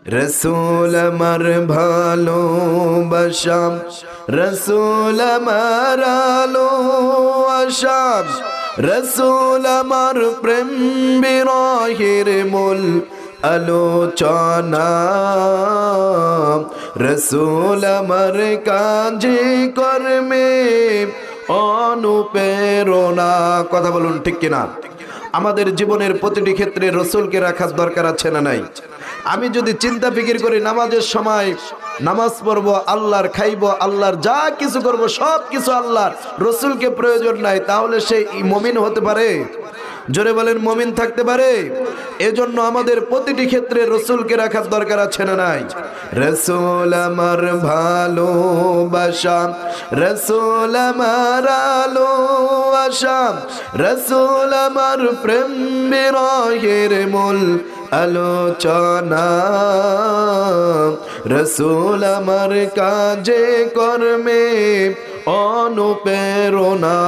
রসুল আমার ভালোবাসা, রসুল আমার আলো আশা, রসুল আমার প্রেম বিরহের মূল আলোচনা, রসুল আমার কাজে কর্মে অনুপ্রেরণা। কথা বলুন ঠিক কিনা? আমাদের জীবনের প্রতিটি ক্ষেত্রে রসুলকে রাখার দরকার আছে না নাই? আমি যদি চিন্তা ফিকির করি নামাজের সময় নামাজ পড়বো আল্লাহর, খাইবো আল্লাহর, যা কিছু করব সব কিছু আল্লাহর, রসুলকে প্রয়োজন নাই, তাহলে সে মুমিন হতে পারে? জোরে বলেন, মুমিন থাকতে পারে? এজন্য আমাদের প্রতিটি ক্ষেত্রে রসুলকে রাখার দরকার আছে না নাই? রসুল আমার ভালোবাসা, রসুল আমার আলো আশা, রসুল আমার প্রেম বিরহের মূল আলোচনা, রসুল আমার কাজে কর্মে অনুপ্রেরণা।